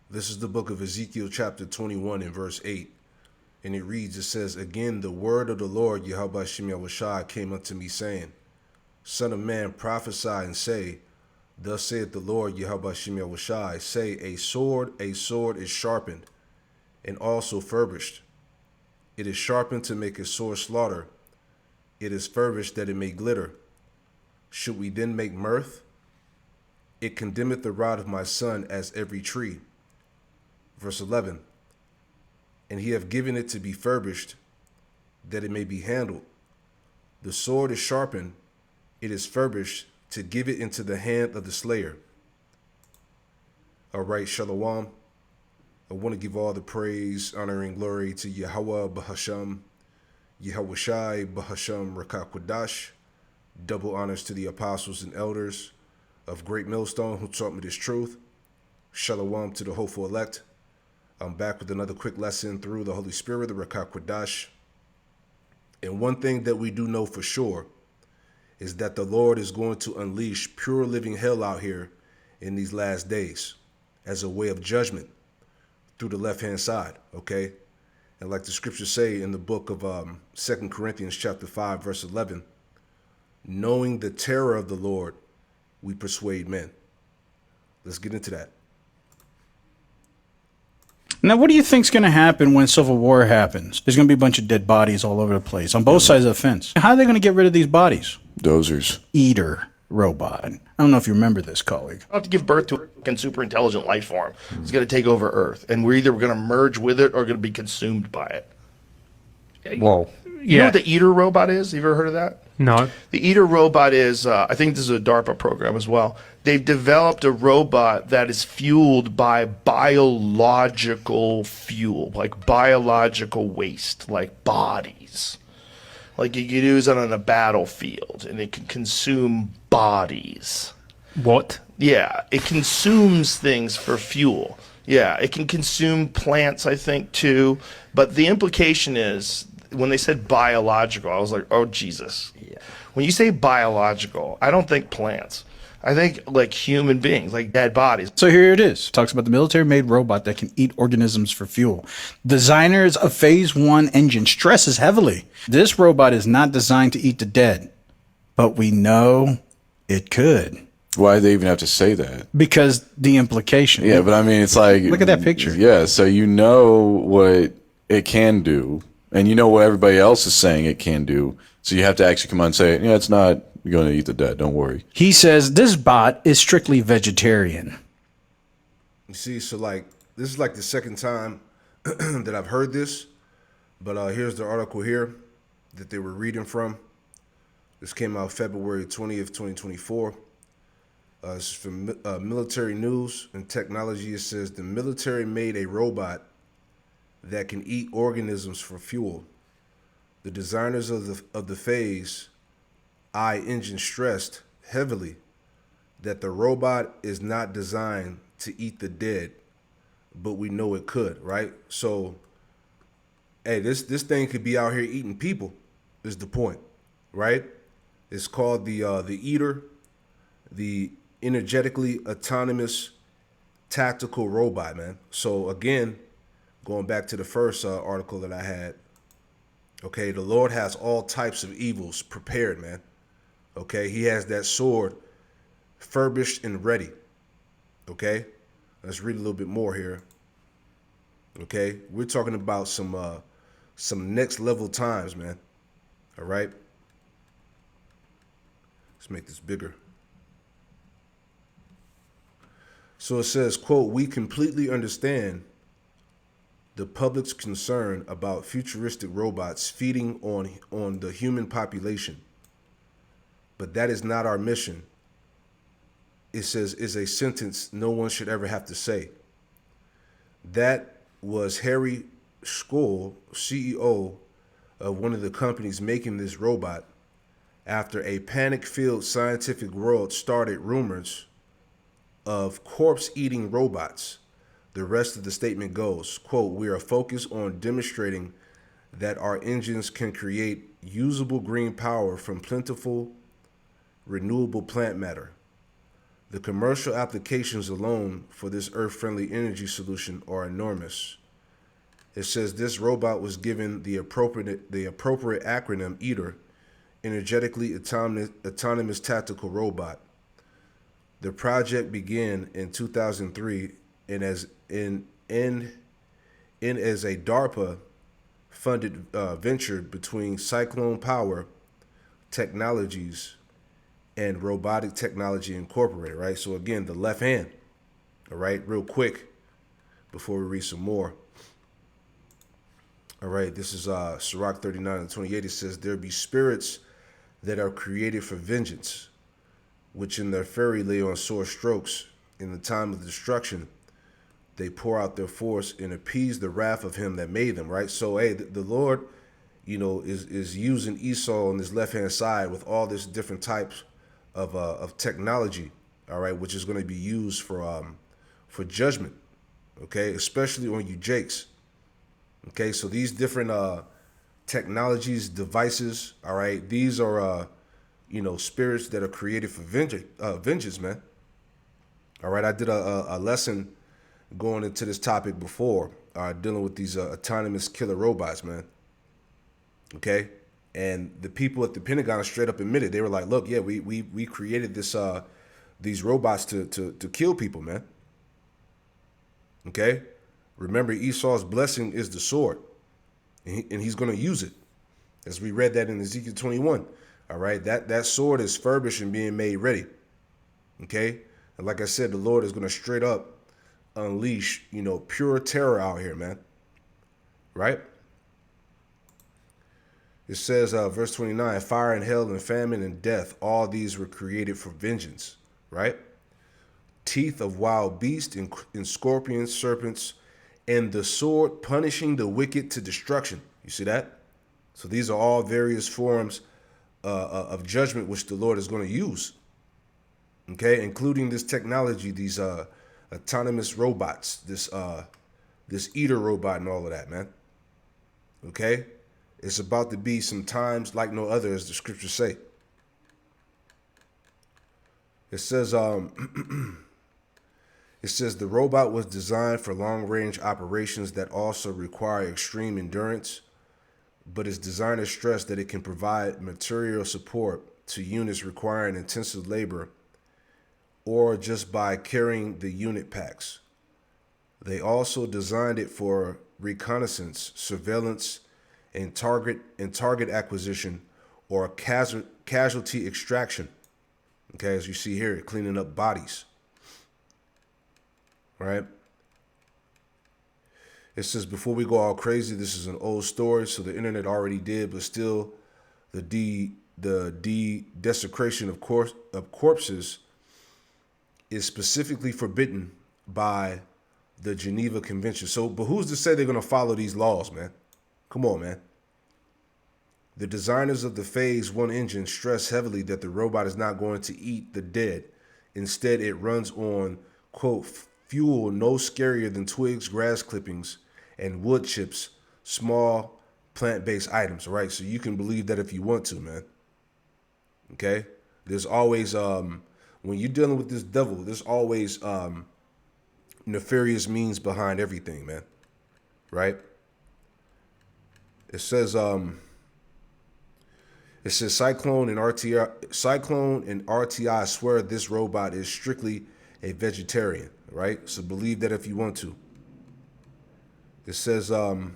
This is the book of Ezekiel chapter 21 and verse 8. And it reads, it says, Again, the word of the Lord, Yahweh Shem Yahushai, came unto me, saying, Son of man, prophesy and say, Thus saith the Lord, Yahweh Shem Yahushai, say, a sword is sharpened, and also furbished. It is sharpened to make a sore slaughter. It is furbished that it may glitter. Should we then make mirth? It condemneth the rod of my son as every tree. Verse 11, and he hath given it to be furbished, that it may be handled. The sword is sharpened, it is furbished, to give it into the hand of the slayer. All right, Shalom. I want to give all the praise, honor, and glory to Yahweh Bahasham, Yahweh Shai Bahasham Rakakwadash. Double honors to the apostles and elders of Great Millstone who taught me this truth. Shalom to the hopeful elect. I'm back with another quick lesson through the Holy Spirit, the Rakakwadash. And one thing that we do know for sure is that the Lord is going to unleash pure living hell out here in these last days as a way of judgment through the left-hand side, okay? And like the scriptures say in the book of 2 Corinthians chapter 5, verse 11, knowing the terror of the Lord, we persuade men. Let's get into that. Now, what do you think's going to happen when civil war happens? There's going to be a bunch of dead bodies all over the place on both sides of the fence. How are they going to get rid of these bodies? Dozers. Eater robot. I don't know if you remember this, colleague. Have to give birth to a fucking super intelligent life form. It's going to take over Earth, and we're either going to merge with it or going to be consumed by it. Whoa. You know what the Eater robot is? You ever heard of that? No. The Eater robot is, I think this is a DARPA program as well. They've developed a robot that is fueled by biological fuel, like biological waste, like bodies. Like you could use it on a battlefield, and it can consume bodies. What? Yeah, it consumes things for fuel. Yeah, it can consume plants, I think, too. But the implication is, when they said biological, I was like, oh, Jesus. Yeah. When you say biological, I don't think plants. I think like human beings, like dead bodies. So here it is. It talks about the military-made robot that can eat organisms for fuel. Designers of Phase 1 engine stresses heavily. This robot is not designed to eat the dead, but we know it could. Why do they even have to say that? Because the implication. Yeah, but I mean, it's like... Look at that picture. Yeah, so you know what it can do, and you know what everybody else is saying it can do, so you have to actually come on and say, yeah, it's not going to eat the dead, don't worry. He says this bot is strictly vegetarian. You see, so like, this is like the second time that I've heard this, but here's the article here that they were reading from. This came out February 20th, 2024. It's from Military News and Technology. It says the military made a robot that can eat organisms for fuel. The designers of the Phase I engine stressed heavily that the robot is not designed to eat the dead, but we know it could, right? So, hey, this thing could be out here eating people, is the point, right? It's called the Eater, the energetically autonomous tactical robot, man. So again, going back to the first article that I had, okay, the Lord has all types of evils prepared, man. Okay, he has that sword furbished and ready. Okay, let's read a little bit more here. Okay, we're talking about some next level times, man. All right, let's make this bigger. So it says, quote, we completely understand the public's concern about futuristic robots feeding on the human population, but that is not our mission. It says, is a sentence no one should ever have to say. That was Harry Skoll, CEO of one of the companies making this robot, after a panic-filled scientific world started rumors of corpse-eating robots. The rest of the statement goes, quote, we are focused on demonstrating that our engines can create usable green power from plentiful renewable plant matter. The commercial applications alone for this earth-friendly energy solution are enormous. It says this robot was given the appropriate acronym EATER, Energetically Autonomous Tactical Robot. The project began in 2003 and as a DARPA funded venture between Cyclone Power Technologies and Robotic Technology Incorporated, right? So again, the left hand, all right, real quick before we read some more. All right, this is Sirach 39:28. It says, there be spirits that are created for vengeance, which in their fury lay on sore strokes. In the time of destruction, they pour out their force and appease the wrath of him that made them, right? So, hey, the Lord, is using Esau on his left-hand side with all this different types of technology, all right, which is going to be used for judgment, okay, especially on you Jakes, okay? So these different technologies, devices, all right, these are, spirits that are created for vengeance, man. All right, I did a lesson going into this topic before, dealing with these autonomous killer robots, man. Okay, and the people at the Pentagon straight up admitted, they were like, "Look, yeah, we created these robots to kill people, man." Okay, remember Esau's blessing is the sword, and he's going to use it, as we read that in Ezekiel 21. All right, that sword is furbished and being made ready. Okay, and like I said, the Lord is going to straight up unleash, pure terror out here, man. Right? It says, verse 29, fire and hell and famine and death, all these were created for vengeance, right? Teeth of wild beasts and scorpions, serpents, and the sword punishing the wicked to destruction. You see that? So these are all various forms of judgment which the Lord is going to use, okay? Including this technology, these autonomous robots, this EATER robot and all of that, man, okay? It's about to be some times like no other, as the scriptures say. It says, the robot was designed for long-range operations that also require extreme endurance, but its designers stress that it can provide material support to units requiring intensive labor or just by carrying the unit packs. They also designed it for reconnaissance, surveillance, and target acquisition or casualty extraction. Okay, as you see here, cleaning up bodies. Right? It says, before we go all crazy, this is an old story, so the internet already did, but still the desecration of corpses is specifically forbidden by the Geneva Convention. So, but who's to say they're going to follow these laws, man? Come on, man. The designers of the Phase 1 engine stress heavily that the robot is not going to eat the dead. Instead, it runs on, quote, fuel no scarier than twigs, grass clippings, and wood chips, small plant-based items, right? So you can believe that if you want to, man. Okay? There's always, when you're dealing with this devil, there's always nefarious means behind everything, man. Right? It says Cyclone and RTI swear this robot is strictly a vegetarian, right? So believe that if you want to. It says, let's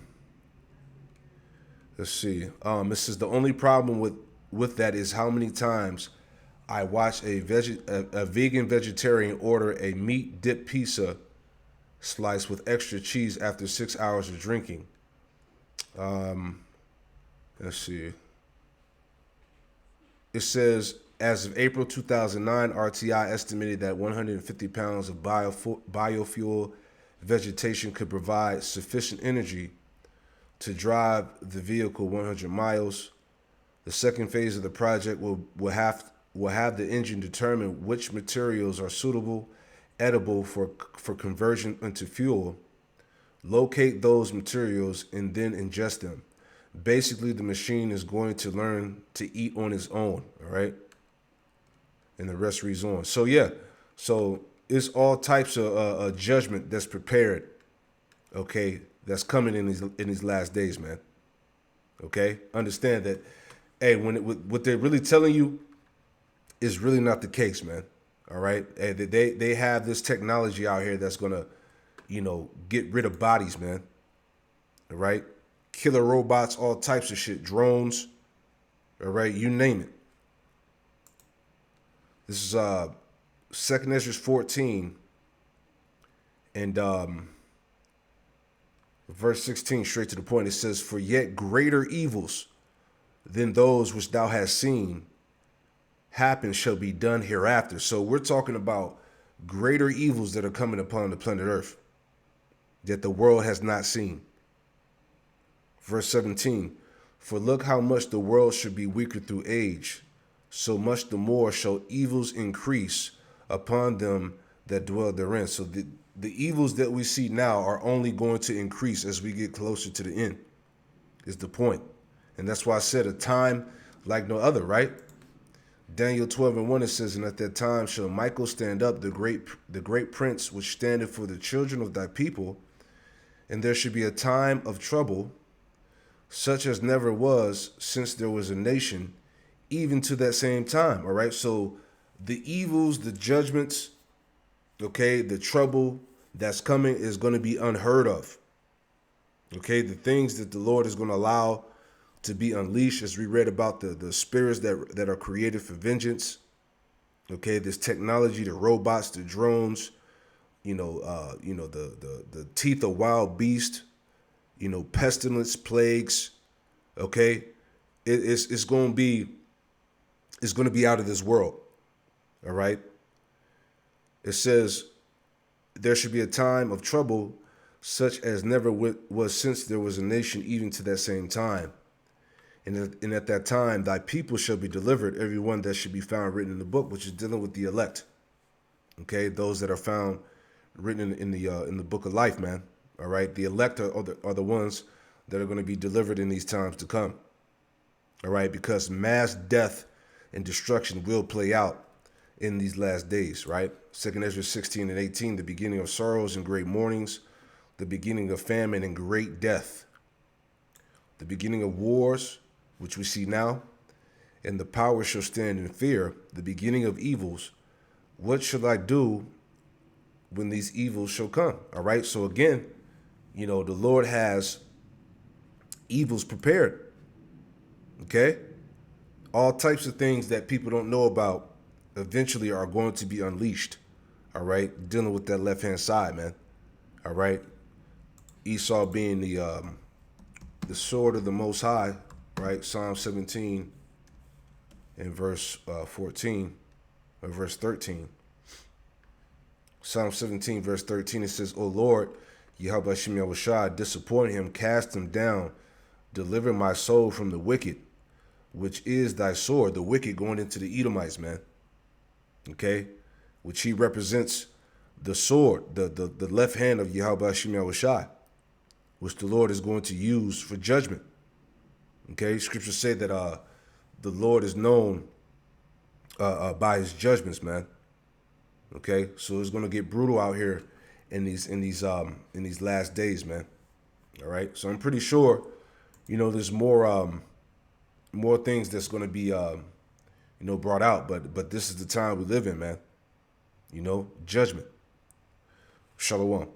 see. It says the only problem with that is how many times I watch a vegan vegetarian order a meat dip pizza slice with extra cheese after 6 hours of drinking. Let's see. It says, as of April 2009, RTI estimated that 150 pounds of biofuel vegetation could provide sufficient energy to drive the vehicle 100 miles. The second phase of the project will have the engine determine which materials are suitable, edible for conversion into fuel, locate those materials, and then ingest them. Basically, the machine is going to learn to eat on its own, all right? And the rest reads on. So, yeah. So it's all types of judgment that's prepared, okay, that's coming in these last days, man. Okay, understand that. Hey, what they're really telling you is really not the case, man. All right, hey, they have this technology out here that's gonna, get rid of bodies, man. All right, killer robots, all types of shit, drones. All right, you name it. This is 2nd Ezra 14 and verse 16, straight to the point. It says, "For yet greater evils than those which thou hast seen happen shall be done hereafter." So we're talking about greater evils that are coming upon the planet Earth that the world has not seen. Verse 17, "For look how much the world should be weaker through age, so much the more shall evils increase upon them that dwell therein." So the evils that we see now are only going to increase as we get closer to the end, is the point. And that's why I said a time like no other, right? Daniel 12:1, it says, "And at that time shall Michael stand up, the great prince, which standeth for the children of thy people, and there should be a time of trouble, such as never was since there was a nation, even to that same time." All right. So the evils, the judgments, okay, the trouble that's coming is going to be unheard of. Okay. The things that the Lord is going to allow to be unleashed, as we read about the spirits that are created for vengeance. Okay. This technology, the robots, the drones, the teeth of wild beast, pestilence, plagues. Okay. It's going to be out of this world. All right. It says there should be a time of trouble such as never was since there was a nation, even to that same time. And at that time, thy people shall be delivered, every one that should be found written in the book, which is dealing with the elect. Okay. Those that are found written in the book of life, man. All right. The elect are the ones that are going to be delivered in these times to come. All right. Because mass death and destruction will play out in these last days, right? 2nd Ezra 16:18, "The beginning of sorrows and great mournings, the beginning of famine and great death, the beginning of wars, which we see now, and the power shall stand in fear, the beginning of evils. What shall I do when these evils shall come?" All right. So again, the Lord has evils prepared. Okay. All types of things that people don't know about eventually are going to be unleashed. All right. Dealing with that left-hand side, man. All right. Esau being the sword of the Most High, right? Psalm 17 and verse 14 or verse 13. Psalm 17 verse 13, it says, "O Lord, Yahweh Shem Yahushua, disappoint him, cast him down, deliver my soul from the wicked, which is thy sword." The wicked going into the Edomites, man. Okay, which he represents the sword, the left hand of Yahweh Shem Yahushua, which the Lord is going to use for judgment. Okay, scriptures say that the Lord is known by his judgments, man. Okay, so it's gonna get brutal out here in these last days, man. All right, so I'm pretty sure, there's more things that's gonna be brought out, but this is the time we live in, man. Judgment. Shalom.